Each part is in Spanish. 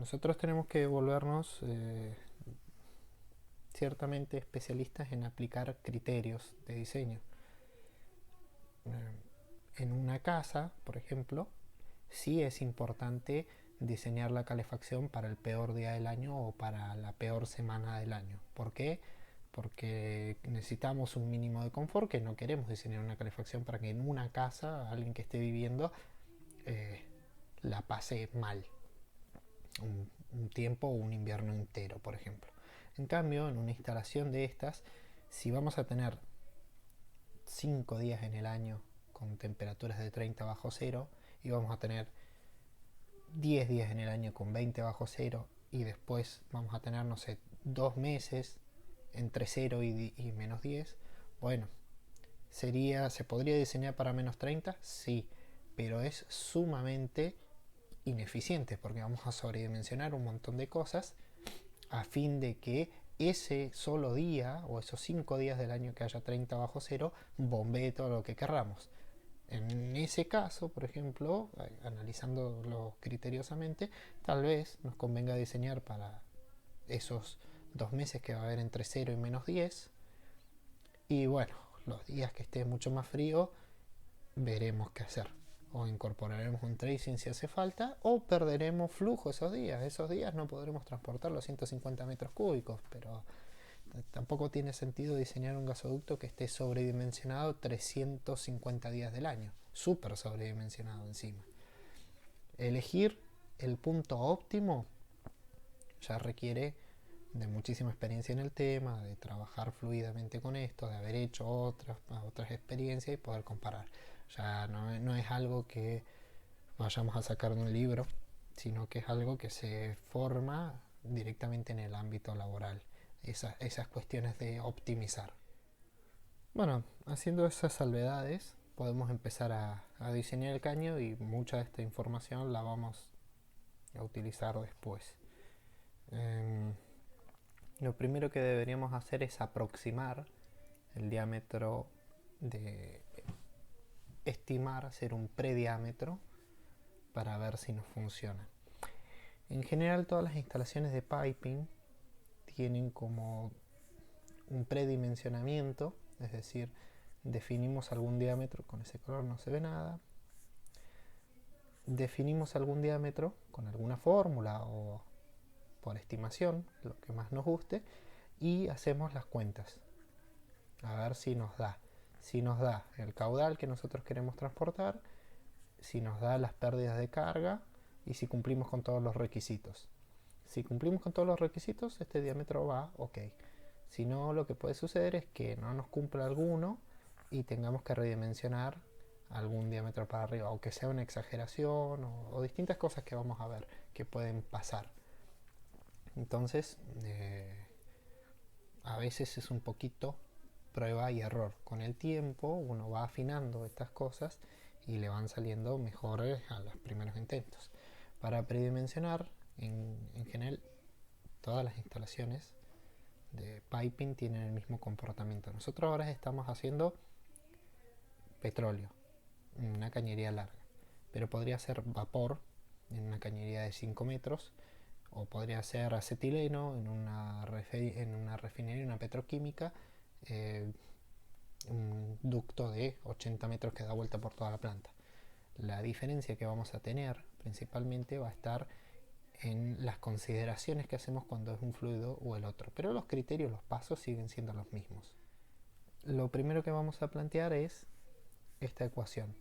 nosotros tenemos que volvernos ciertamente especialistas en aplicar criterios de diseño. En una casa, por ejemplo, sí es importante diseñar la calefacción para el peor día del año o para la peor semana del año. ¿Por qué? Porque necesitamos un mínimo de confort, que no queremos diseñar una calefacción para que en una casa alguien que esté viviendo eh, la pase mal un tiempo o un invierno entero, por ejemplo. En cambio, en una instalación de estas, si vamos a tener 5 días en el año con temperaturas de 30 bajo cero y vamos a tener 10 días en el año con 20 bajo cero y después vamos a tener, no sé, 2 meses entre cero y menos 10, bueno, ¿se podría diseñar para menos 30? Sí, pero es sumamente ineficiente porque vamos a sobredimensionar un montón de cosas a fin de que ese solo día o esos 5 días del año que haya 30 bajo cero bombee todo lo que querramos. En ese caso, por ejemplo, analizándolo criteriosamente, tal vez nos convenga diseñar para esos 2 meses que va a haber entre cero y menos 10. Y bueno, los días que esté mucho más frío, veremos qué hacer. O incorporaremos un tracing si hace falta, o perderemos flujo esos días. Esos días no podremos transportar los 150 metros cúbicos, pero tampoco tiene sentido diseñar un gasoducto que esté sobredimensionado 350 días del año. Súper sobredimensionado encima. Elegir el punto óptimo ya requiere de muchísima experiencia en el tema, de trabajar fluidamente con esto, de haber hecho otras experiencias y poder comparar. Ya no es algo que vayamos a sacar de un libro, sino que es algo que se forma directamente en el ámbito laboral. Esas cuestiones de optimizar. Bueno, haciendo esas salvedades, podemos empezar a diseñar el caño y mucha de esta información la vamos a utilizar después. Eh, lo primero que deberíamos hacer es aproximar el diámetro de estimar, hacer un prediámetro para ver si nos funciona. En general todas las instalaciones de piping tienen como un predimensionamiento, es decir, definimos algún diámetro, con ese color no se ve nada, definimos algún diámetro con alguna fórmula o por estimación, lo que más nos guste, y hacemos las cuentas, a ver si nos da. Si nos da el caudal que nosotros queremos transportar, si nos da las pérdidas de carga y si cumplimos con todos los requisitos. Si cumplimos con todos los requisitos, este diámetro va ok. Si no, lo que puede suceder es que no nos cumpla alguno y tengamos que redimensionar algún diámetro para arriba, aunque sea una exageración o distintas cosas que vamos a ver que pueden pasar. Entonces, a veces es un poquito prueba y error. Con el tiempo uno va afinando estas cosas y le van saliendo mejores a los primeros intentos. Para predimensionar, en general, todas las instalaciones de piping tienen el mismo comportamiento. Nosotros ahora estamos haciendo petróleo en una cañería larga, pero podría ser vapor en una cañería de 5 metros, o podría ser acetileno en una refinería, una petroquímica, un ducto de 80 metros que da vuelta por toda la planta. La diferencia que vamos a tener principalmente va a estar en las consideraciones que hacemos cuando es un fluido o el otro, pero los criterios, los pasos siguen siendo los mismos. Lo primero que vamos a plantear es esta ecuación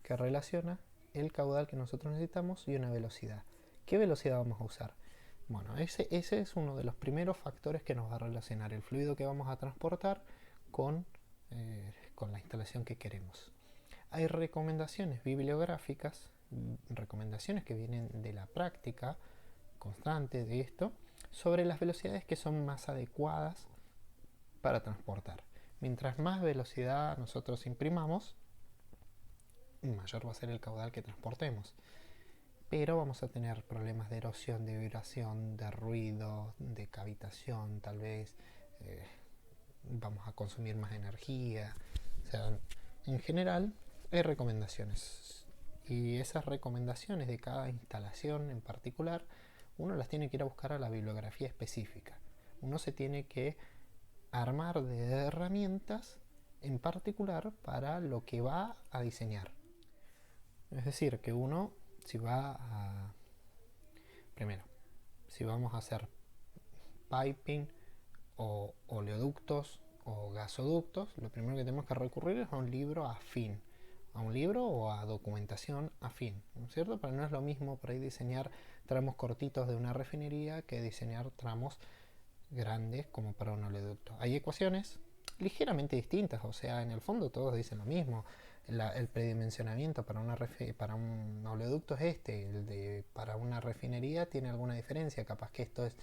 que relaciona el caudal que nosotros necesitamos y una velocidad. ¿Qué velocidad vamos a usar? Bueno, ese es uno de los primeros factores que nos va a relacionar el fluido que vamos a transportar con la instalación que queremos. Hay recomendaciones bibliográficas, recomendaciones que vienen de la práctica constante de esto, sobre las velocidades que son más adecuadas para transportar. Mientras más velocidad nosotros imprimamos, mayor va a ser el caudal que transportemos. Pero vamos a tener problemas de erosión, de vibración, de ruido, de cavitación, tal vez. Vamos a consumir más energía. O sea, en general hay recomendaciones. Y esas recomendaciones de cada instalación en particular uno las tiene que ir a buscar a la bibliografía específica. Uno se tiene que armar de herramientas en particular para lo que va a diseñar. Es decir, que uno, si va a... Primero, si vamos a hacer piping o oleoductos o gasoductos, lo primero que tenemos que recurrir es a un libro afín, a un libro o a documentación afín, ¿no es cierto? Pero no es lo mismo por ahí diseñar tramos cortitos de una refinería que diseñar tramos grandes como para un oleoducto. Hay ecuaciones ligeramente distintas, o sea, en el fondo todos dicen lo mismo. El predimensionamiento para un oleoducto es este, para una refinería tiene alguna diferencia, capaz que esto es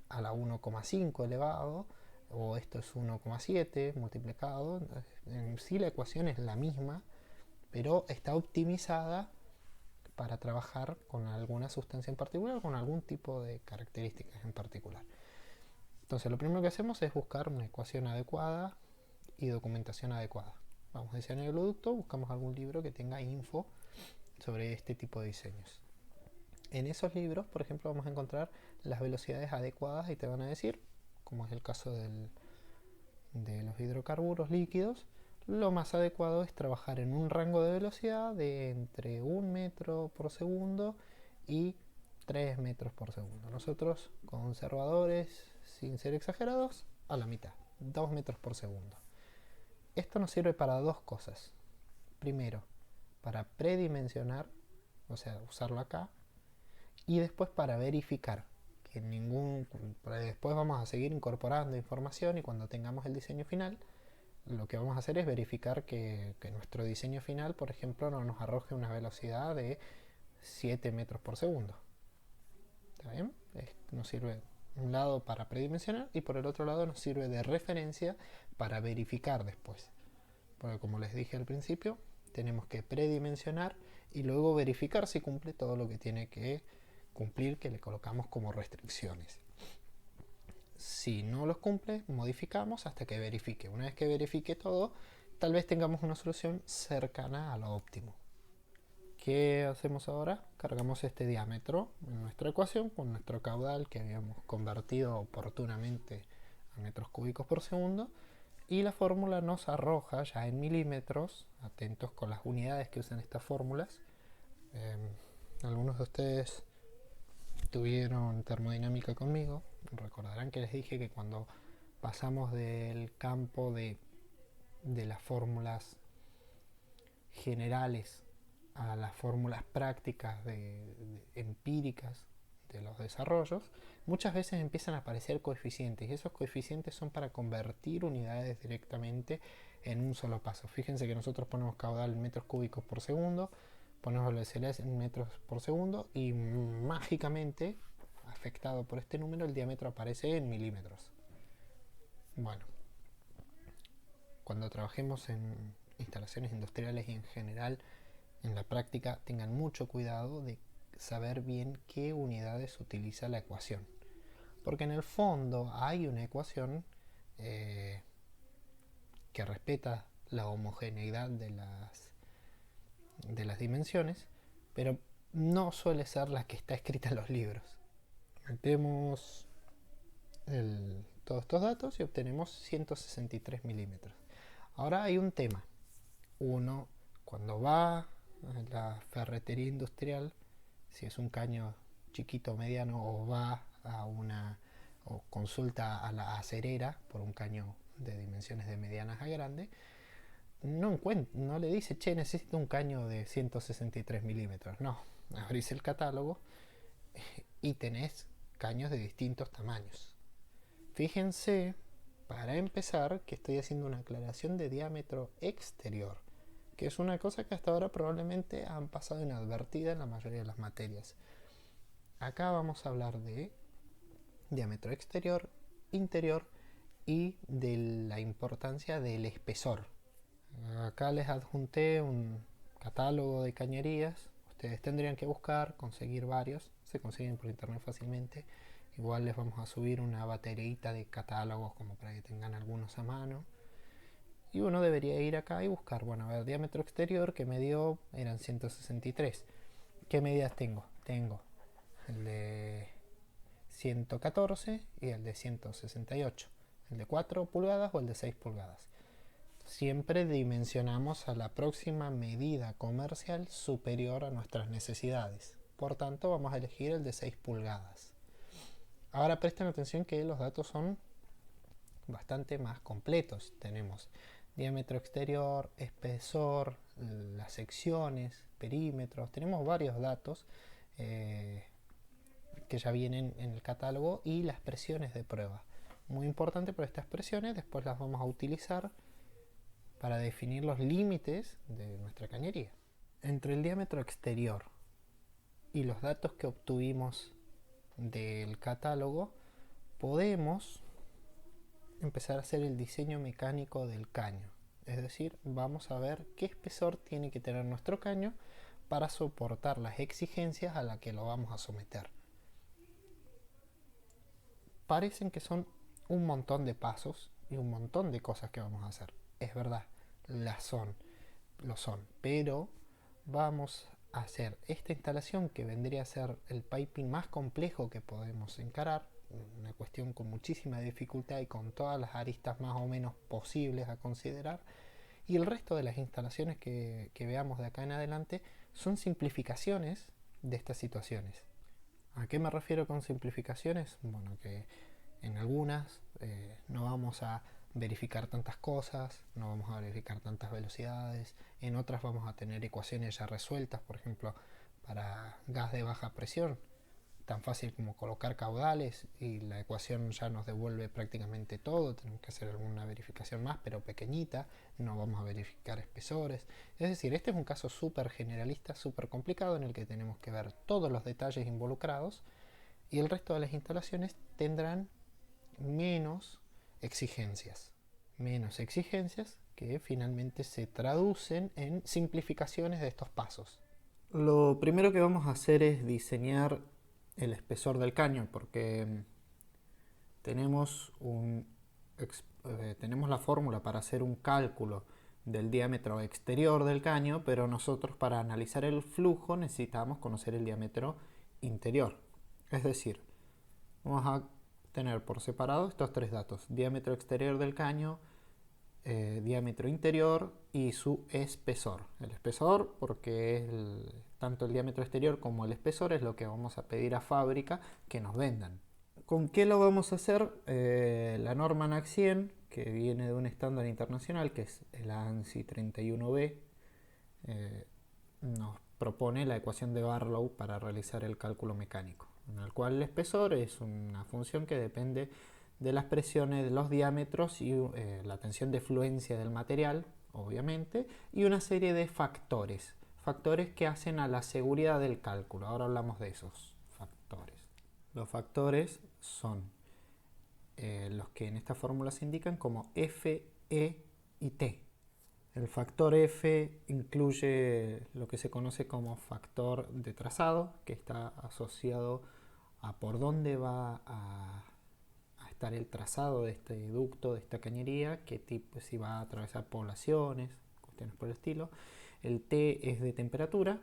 a la 1,5 elevado o esto es 1,7 multiplicado. En sí la ecuación es la misma, pero está optimizada para trabajar con alguna sustancia en particular, con algún tipo de características en particular. Entonces lo primero que hacemos es buscar una ecuación adecuada y documentación adecuada. Vamos a diseñar el oleoducto, buscamos algún libro que tenga info sobre este tipo de diseños. En esos libros, por ejemplo, vamos a encontrar las velocidades adecuadas y te van a decir, como es el caso de los hidrocarburos líquidos, lo más adecuado es trabajar en un rango de velocidad de entre 1 metro por segundo y 3 metros por segundo. Nosotros, conservadores, sin ser exagerados, a la mitad, 2 metros por segundo. Esto nos sirve para dos cosas. Primero, para predimensionar, o sea, usarlo acá, y después para verificar que después vamos a seguir incorporando información y cuando tengamos el diseño final, lo que vamos a hacer es verificar que nuestro diseño final, por ejemplo, no nos arroje una velocidad de 7 metros por segundo. ¿Está bien? Nos sirve un lado para predimensionar y por el otro lado nos sirve de referencia para verificar después. Porque como les dije al principio, tenemos que predimensionar y luego verificar si cumple todo lo que tiene que cumplir, que le colocamos como restricciones. Si no los cumple, modificamos hasta que verifique. Una vez que verifique todo, tal vez tengamos una solución cercana a lo óptimo. ¿Qué hacemos ahora? Cargamos este diámetro en nuestra ecuación con nuestro caudal que habíamos convertido oportunamente a metros cúbicos por segundo y la fórmula nos arroja ya en milímetros. Atentos con las unidades que usan estas fórmulas. Algunos de ustedes tuvieron termodinámica conmigo, recordarán que les dije que cuando pasamos del campo de las fórmulas generales a las fórmulas prácticas empíricas de los desarrollos, muchas veces empiezan a aparecer coeficientes y esos coeficientes son para convertir unidades directamente en un solo paso. Fíjense que nosotros ponemos caudal en metros cúbicos por segundo, ponemos velocidades en metros por segundo y mágicamente, afectado por este número, el diámetro aparece en milímetros. Bueno, cuando trabajemos en instalaciones industriales y en general en la práctica, tengan mucho cuidado de saber bien qué unidades utiliza la ecuación. Porque en el fondo hay una ecuación que respeta la homogeneidad de las dimensiones, pero no suele ser la que está escrita en los libros. Metemos todos estos datos y obtenemos 163 milímetros. Ahora hay un tema. Uno, cuando va a la ferretería industrial, si es un caño chiquito o mediano, o va o consulta a la acerera por un caño de dimensiones de medianas a grande, no le dice, che, necesito un caño de 163 milímetros. No, abrís el catálogo y tenés caños de distintos tamaños. Fíjense, para empezar, que estoy haciendo una aclaración de diámetro exterior, que es una cosa que hasta ahora probablemente han pasado inadvertida en la mayoría de las materias. Acá vamos a hablar de diámetro exterior, interior y de la importancia del espesor. Acá les adjunté un catálogo de cañerías. Ustedes tendrían que buscar, conseguir varios. Se consiguen por internet fácilmente. Igual les vamos a subir una baterita de catálogos como para que tengan algunos a mano. Y uno debería ir acá y buscar, bueno, a ver, diámetro exterior que me dio eran 163. ¿Qué medidas tengo? Tengo el de 114 y el de 168, el de 4 pulgadas o el de 6 pulgadas. Siempre dimensionamos a la próxima medida comercial superior a nuestras necesidades. Por tanto, vamos a elegir el de 6 pulgadas. Ahora presten atención que los datos son bastante más completos. Tenemos diámetro exterior, espesor, las secciones, perímetros. Tenemos varios datos que ya vienen en el catálogo y las presiones de prueba. Muy importante, pero estas presiones después las vamos a utilizar para definir los límites de nuestra cañería. Entre el diámetro exterior y los datos que obtuvimos del catálogo, podemos empezar a hacer el diseño mecánico del caño. Es decir, vamos a ver qué espesor tiene que tener nuestro caño para soportar las exigencias a las que lo vamos a someter. Parecen que son un montón de pasos y un montón de cosas que vamos a hacer. Es verdad, lo son, pero vamos a hacer esta instalación que vendría a ser el piping más complejo que podemos encarar, una cuestión con muchísima dificultad y con todas las aristas más o menos posibles a considerar, y el resto de las instalaciones que veamos de acá en adelante son simplificaciones de estas situaciones. ¿A qué me refiero con simplificaciones? Bueno, que en algunas no vamos a verificar tantas cosas, no vamos a verificar tantas velocidades, en otras vamos a tener ecuaciones ya resueltas, por ejemplo, para gas de baja presión, tan fácil como colocar caudales y la ecuación ya nos devuelve prácticamente todo. Tenemos que hacer alguna verificación más, pero pequeñita, no vamos a verificar espesores. Es decir, este es un caso súper generalista, súper complicado, en el que tenemos que ver todos los detalles involucrados, y el resto de las instalaciones tendrán menos exigencias que finalmente se traducen en simplificaciones de estos pasos. Lo primero que vamos a hacer es diseñar el espesor del caño, porque tenemos la fórmula para hacer un cálculo del diámetro exterior del caño, pero nosotros, para analizar el flujo, necesitamos conocer el diámetro interior. Es decir, vamos a tener por separado estos tres datos: diámetro exterior del caño, diámetro interior y su espesor. El espesor, porque tanto el diámetro exterior como el espesor es lo que vamos a pedir a fábrica que nos vendan. ¿Con qué lo vamos a hacer? La norma ANAC 100, que viene de un estándar internacional, que es el ANSI 31B, nos propone la ecuación de Barlow para realizar el cálculo mecánico, en el cual el espesor es una función que depende de las presiones, de los diámetros y la tensión de fluencia del material, obviamente, y una serie de factores que hacen a la seguridad del cálculo. Ahora hablamos de esos factores. Los factores son los que en esta fórmula se indican como F, E y T. El factor F incluye lo que se conoce como factor de trazado, que está asociado a por dónde va a estar el trazado de este ducto, de esta cañería, qué tipo, si va a atravesar poblaciones, cuestiones por el estilo. El T es de temperatura.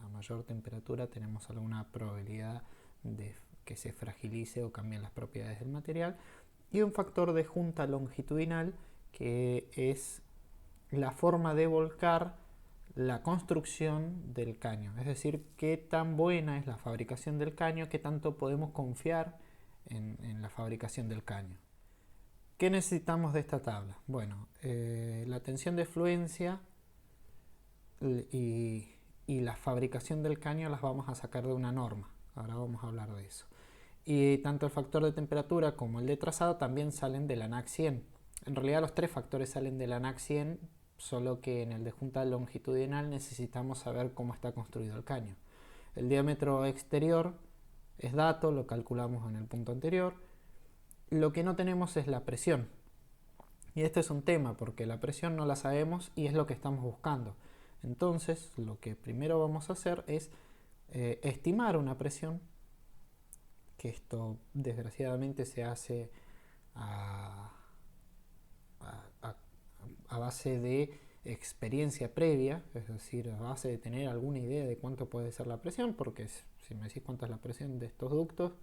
A mayor temperatura tenemos alguna probabilidad de que se fragilice o cambien las propiedades del material. Y un factor de junta longitudinal, que es la forma de volcar la construcción del caño, es decir, qué tan buena es la fabricación del caño, qué tanto podemos confiar en la fabricación del caño. ¿Qué necesitamos de esta tabla? Bueno, la tensión de fluencia y la fabricación del caño las vamos a sacar de una norma. Ahora vamos a hablar de eso. Y tanto el factor de temperatura como el de trazado también salen de la ANAC 100. En realidad los tres factores salen de la ANAC 100, solo que en el de junta longitudinal necesitamos saber cómo está construido el caño. El diámetro exterior es dato, lo calculamos en el punto anterior. Lo que no tenemos es la presión. Y este es un tema, porque la presión no la sabemos y es lo que estamos buscando. Entonces, lo que primero vamos a hacer es estimar una presión, que esto desgraciadamente se hace a base de experiencia previa, es decir, a base de tener alguna idea de cuánto puede ser la presión, porque si me decís cuánta es la presión de estos ductos,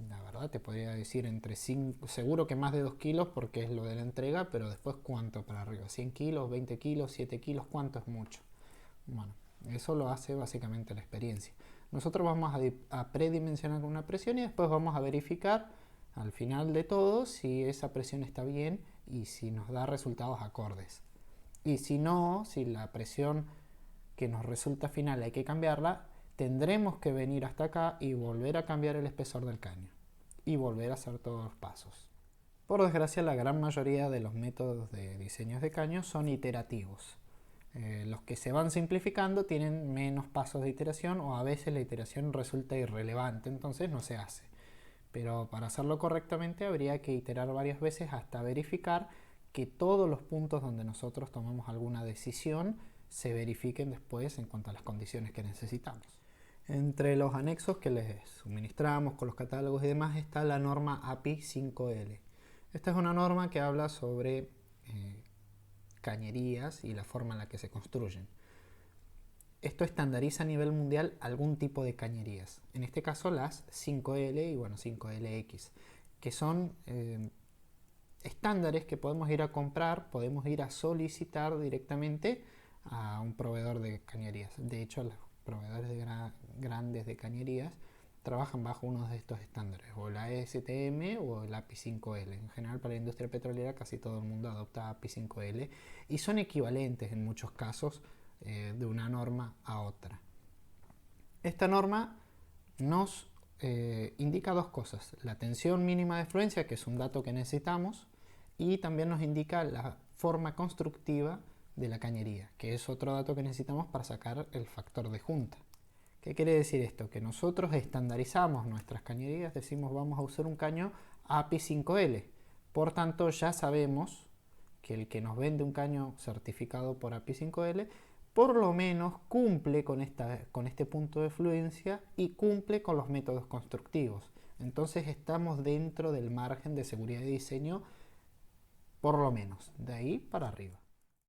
La verdad te podría decir entre 5, seguro que más de 2 kilos porque es lo de la entrega, pero después cuánto para arriba, 100 kilos, 20 kilos, 7 kilos, cuánto es mucho. Bueno, eso lo hace básicamente la experiencia. Nosotros vamos a predimensionar una presión y después vamos a verificar al final de todo si esa presión está bien y si nos da resultados acordes. Y si no, si la presión que nos resulta final hay que cambiarla, tendremos que venir hasta acá y volver a cambiar el espesor del caño y volver a hacer todos los pasos. Por desgracia, la gran mayoría de los métodos de diseños de caños son iterativos. Los que se van simplificando tienen menos pasos de iteración o a veces la iteración resulta irrelevante, entonces no se hace. Pero para hacerlo correctamente habría que iterar varias veces hasta verificar que todos los puntos donde nosotros tomamos alguna decisión se verifiquen después en cuanto a las condiciones que necesitamos. Entre los anexos que les suministramos con los catálogos y demás está la norma API 5L. Esta es una norma que habla sobre cañerías y la forma en la que se construyen. Esto estandariza a nivel mundial algún tipo de cañerías, en este caso las 5L y bueno, 5LX, que son estándares que podemos ir a comprar, podemos ir a solicitar directamente a un proveedor de cañerías. De hecho, los proveedores grandes de cañerías trabajan bajo uno de estos estándares, o la ESTM o el API 5L. En general, para la industria petrolera casi todo el mundo adopta API 5L y son equivalentes en muchos casos de una norma a otra. Esta norma nos indica dos cosas: la tensión mínima de fluencia, que es un dato que necesitamos, y también nos indica la forma constructiva de la cañería, que es otro dato que necesitamos para sacar el factor de junta. ¿Qué quiere decir esto? Que nosotros estandarizamos nuestras cañerías, decimos vamos a usar un caño API 5L, por tanto ya sabemos que el que nos vende un caño certificado por API 5L por lo menos cumple con este punto de fluencia y cumple con los métodos constructivos. Entonces estamos dentro del margen de seguridad de diseño, por lo menos, de ahí para arriba.